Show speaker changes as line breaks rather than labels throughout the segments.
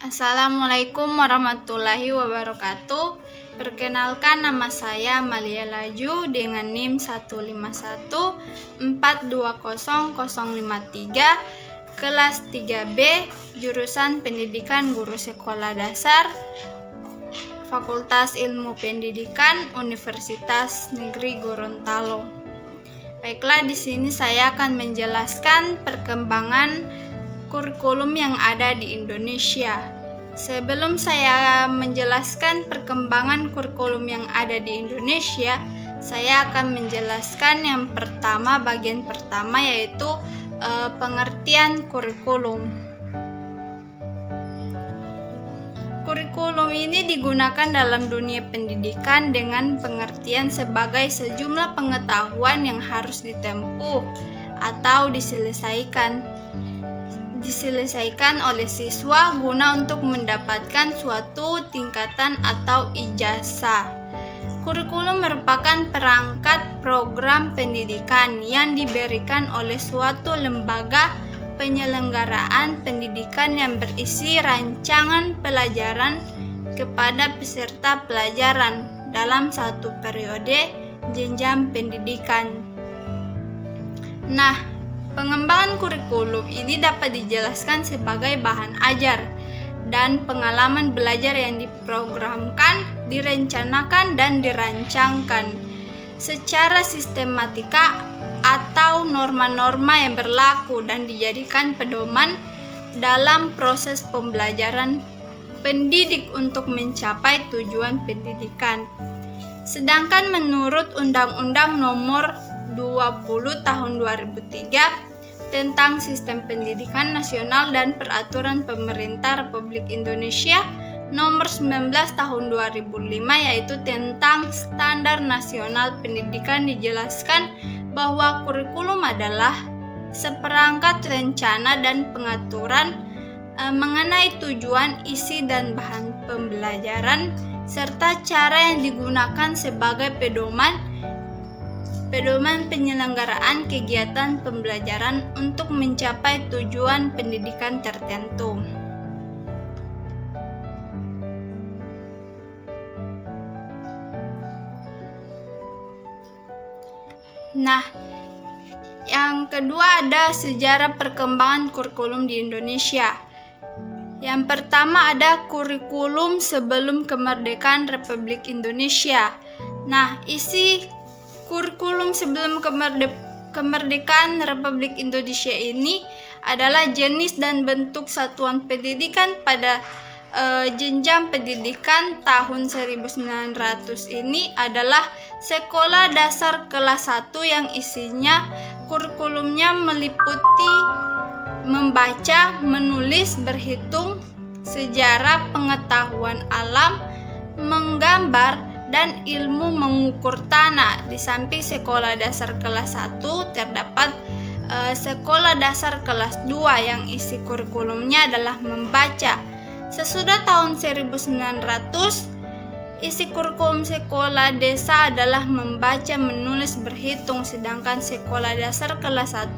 Assalamualaikum warahmatullahi wabarakatuh. Perkenalkan, nama saya Malia Laju dengan NIM 151420053, kelas 3B, jurusan Pendidikan Guru Sekolah Dasar, Fakultas Ilmu Pendidikan, Universitas Negeri Gorontalo. Baiklah, di sini saya akan menjelaskan perkembangan kurikulum yang ada di Indonesia. Sebelum saya menjelaskan perkembangan kurikulum yang ada di Indonesia, saya akan menjelaskan yang pertama, bagian pertama, yaitu pengertian kurikulum. Kurikulum ini digunakan dalam dunia pendidikan dengan pengertian sebagai sejumlah pengetahuan yang harus ditempuh atau diselesaikan oleh siswa guna untuk mendapatkan suatu tingkatan atau ijazah. Kurikulum merupakan perangkat program pendidikan yang diberikan oleh suatu lembaga penyelenggaraan pendidikan yang berisi rancangan pelajaran kepada peserta pelajaran dalam satu periode jenjang pendidikan. Nah, pengembangan kurikulum ini dapat dijelaskan sebagai bahan ajar dan pengalaman belajar yang diprogramkan, direncanakan, dan dirancangkan secara sistematika atau norma-norma yang berlaku dan dijadikan pedoman dalam proses pembelajaran pendidik untuk mencapai tujuan pendidikan. Sedangkan menurut Undang-Undang Nomor 20 Tahun 2003 tentang Sistem Pendidikan Nasional dan Peraturan Pemerintah Republik Indonesia Nomor 19 Tahun 2005, yaitu tentang Standar Nasional Pendidikan, dijelaskan bahwa kurikulum adalah seperangkat rencana dan pengaturan mengenai tujuan, isi, dan bahan pembelajaran serta cara yang digunakan sebagai pedoman penyelenggaraan kegiatan pembelajaran untuk mencapai tujuan pendidikan tertentu. Nah, yang kedua ada sejarah perkembangan kurikulum di Indonesia. Yang pertama ada kurikulum sebelum kemerdekaan Republik Indonesia. Nah, isi kurikulum sebelum kemerdekaan Republik Indonesia ini adalah jenis dan bentuk satuan pendidikan pada jenjang pendidikan tahun 1900 ini adalah sekolah dasar kelas 1 yang isinya kurikulumnya meliputi membaca, menulis, berhitung, sejarah, pengetahuan alam, menggambar, dan ilmu mengukur tanah. Di samping sekolah dasar kelas 1 terdapat sekolah dasar kelas 2 yang isi kurikulumnya adalah membaca. Sesudah tahun 1900, isi kurikulum sekolah desa adalah membaca, menulis, berhitung, sedangkan sekolah dasar kelas 1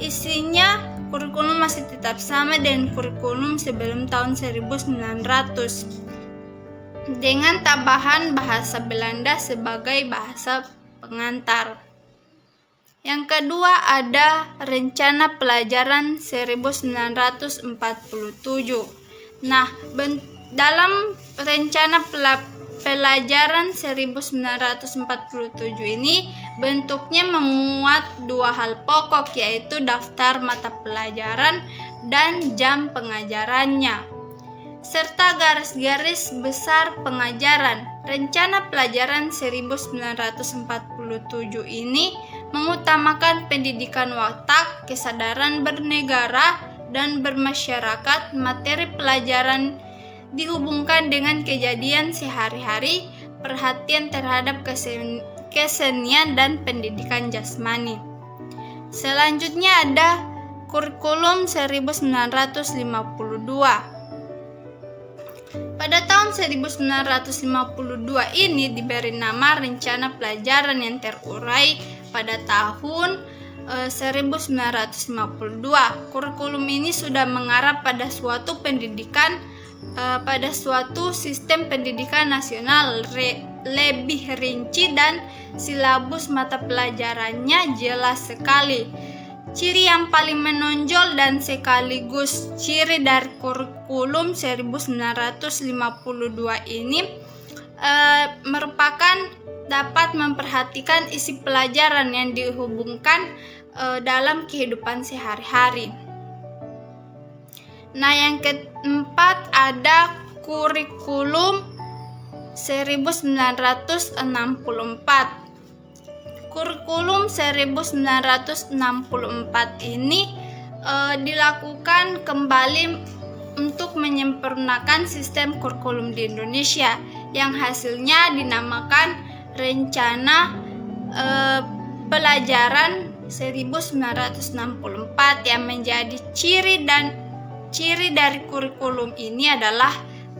isinya kurikulum masih tetap sama dengan kurikulum sebelum tahun 1900 dengan tambahan bahasa Belanda sebagai bahasa pengantar. Yang kedua ada Rencana Pelajaran 1947. Nah, dalam Rencana Pelajaran 1947 ini bentuknya memuat dua hal pokok, yaitu daftar mata pelajaran dan jam pengajarannya, serta garis-garis besar pengajaran. Rencana Pelajaran 1947 ini mengutamakan pendidikan watak, kesadaran bernegara dan bermasyarakat. Materi pelajaran dihubungkan dengan kejadian sehari-hari, perhatian terhadap kesenian dan pendidikan jasmani. Selanjutnya ada kurikulum 1952. Pada tahun 1952 ini diberi nama Rencana Pelajaran yang terurai pada tahun 1952. Kurikulum ini sudah mengarah pada suatu pendidikan pada suatu sistem pendidikan nasional lebih rinci dan silabus mata pelajarannya jelas sekali. Ciri yang paling menonjol dan sekaligus ciri dari kurikulum 1952 ini merupakan dapat memperhatikan isi pelajaran yang dihubungkan dalam kehidupan sehari-hari. Nah, yang keempat ada kurikulum 1964. Kurikulum 1964 ini dilakukan kembali untuk menyempurnakan sistem kurikulum di Indonesia yang hasilnya dinamakan Rencana Pelajaran 1964 yang menjadi ciri dari kurikulum ini adalah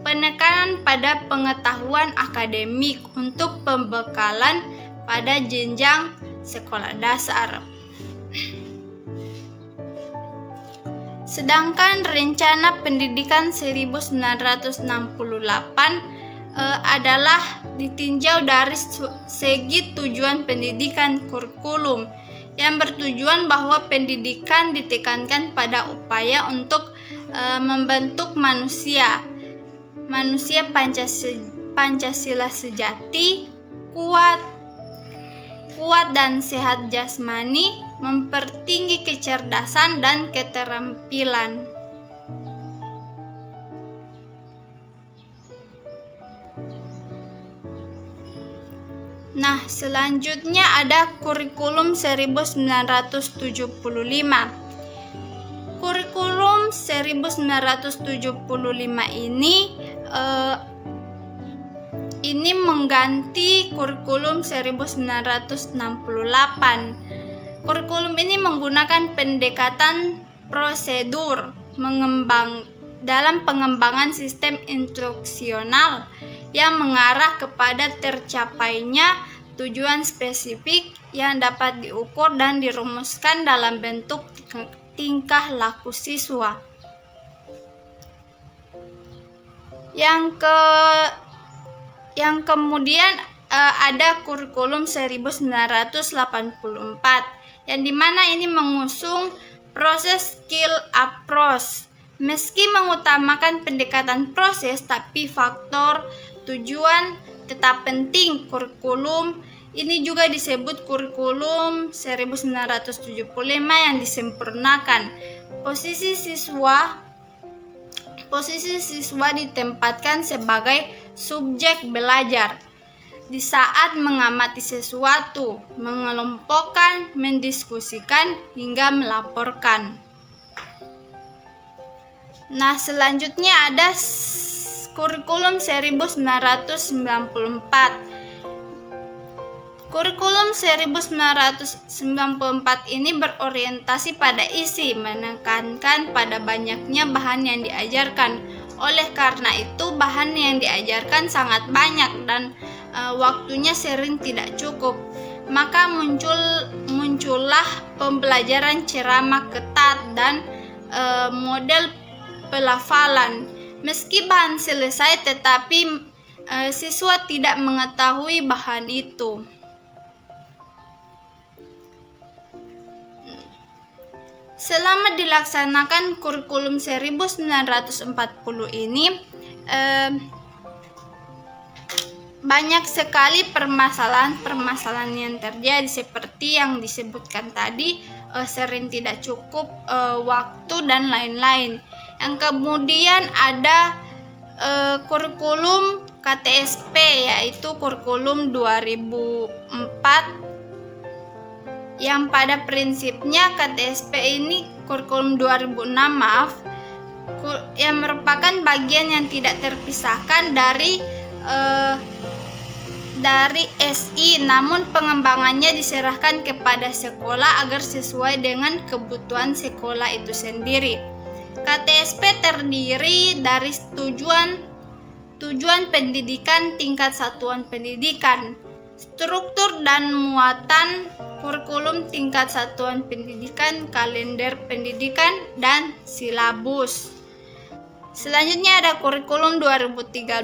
penekanan pada pengetahuan akademik untuk pembekalan pada jenjang sekolah dasar. Sedangkan Rencana Pendidikan 1968 adalah ditinjau dari segi tujuan pendidikan kurikulum yang bertujuan bahwa pendidikan ditekankan pada upaya untuk membentuk manusia Pancasila sejati, kuat dan sehat jasmani, mempertinggi kecerdasan dan keterampilan. Nah, selanjutnya ada kurikulum 1975. Kurikulum 1975 ini mengganti kurikulum 1968. Kurikulum ini menggunakan pendekatan prosedur dalam pengembangan sistem instruksional yang mengarah kepada tercapainya tujuan spesifik yang dapat diukur dan dirumuskan dalam bentuk tingkah laku siswa. Yang kemudian ada kurikulum 1984 yang dimana ini mengusung proses skill approach. Meski mengutamakan pendekatan proses, tapi faktor tujuan tetap penting. Kurikulum ini juga disebut kurikulum 1975 yang disempurnakan. Posisi siswa ditempatkan sebagai subjek belajar di saat mengamati sesuatu, mengelompokkan, mendiskusikan, hingga melaporkan. Nah, selanjutnya ada kurikulum 1994. Kurikulum 1994 ini berorientasi pada isi, menekankan pada banyaknya bahan yang diajarkan. Oleh karena itu, bahan yang diajarkan sangat banyak dan waktunya sering tidak cukup. Maka muncullah pembelajaran ceramah ketat dan model pelafalan. Meski bahan selesai, tetapi siswa tidak mengetahui bahan itu. Selama dilaksanakan kurikulum 1940 ini, banyak sekali permasalahan yang terjadi seperti yang disebutkan tadi, sering tidak cukup waktu dan lain-lain. Yang kemudian ada kurikulum KTSP, yaitu kurikulum 2004, yang pada prinsipnya KTSP ini kurikulum 2006 yang merupakan bagian yang tidak terpisahkan dari SI, namun pengembangannya diserahkan kepada sekolah agar sesuai dengan kebutuhan sekolah itu sendiri. KTSP terdiri dari tujuan pendidikan tingkat satuan pendidikan, struktur dan muatan kurikulum tingkat satuan pendidikan, kalender pendidikan, dan silabus. Selanjutnya ada kurikulum 2013.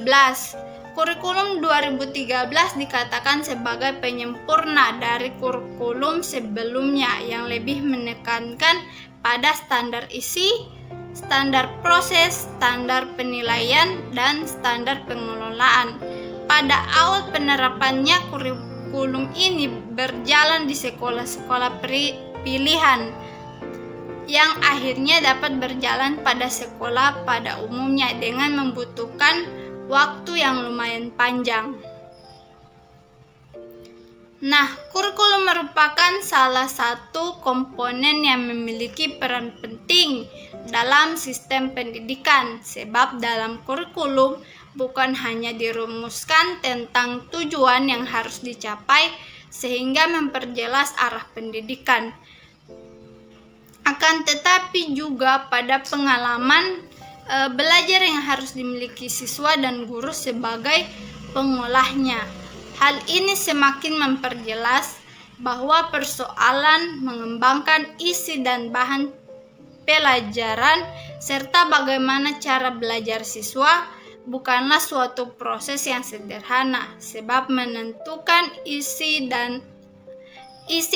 Kurikulum 2013 dikatakan sebagai penyempurna dari kurikulum sebelumnya yang lebih menekankan pada standar isi, standar proses, standar penilaian, dan standar pengelolaan. Pada awal penerapannya, kurikulum ini berjalan di sekolah-sekolah pilihan yang akhirnya dapat berjalan pada sekolah pada umumnya dengan membutuhkan waktu yang lumayan panjang. Nah, kurikulum merupakan salah satu komponen yang memiliki peran penting dalam sistem pendidikan, sebab dalam kurikulum bukan hanya dirumuskan tentang tujuan yang harus dicapai sehingga memperjelas arah pendidikan, akan tetapi juga pada pengalaman belajar yang harus dimiliki siswa dan guru sebagai pengolahnya. Hal ini semakin memperjelas bahwa persoalan mengembangkan isi dan bahan pelajaran serta bagaimana cara belajar siswa bukanlah suatu proses yang sederhana, sebab menentukan isi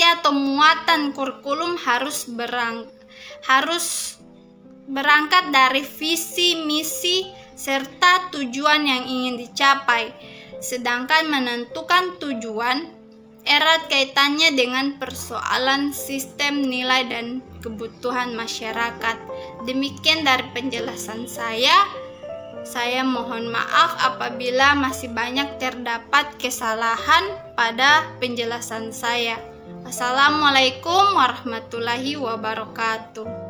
atau muatan kurikulum harus berangkat dari visi, misi, serta tujuan yang ingin dicapai. Sedangkan menentukan tujuan erat kaitannya dengan persoalan sistem nilai dan kebutuhan masyarakat. Demikian dari penjelasan saya. Saya mohon maaf apabila masih banyak terdapat kesalahan pada penjelasan saya. Assalamualaikum warahmatullahi wabarakatuh.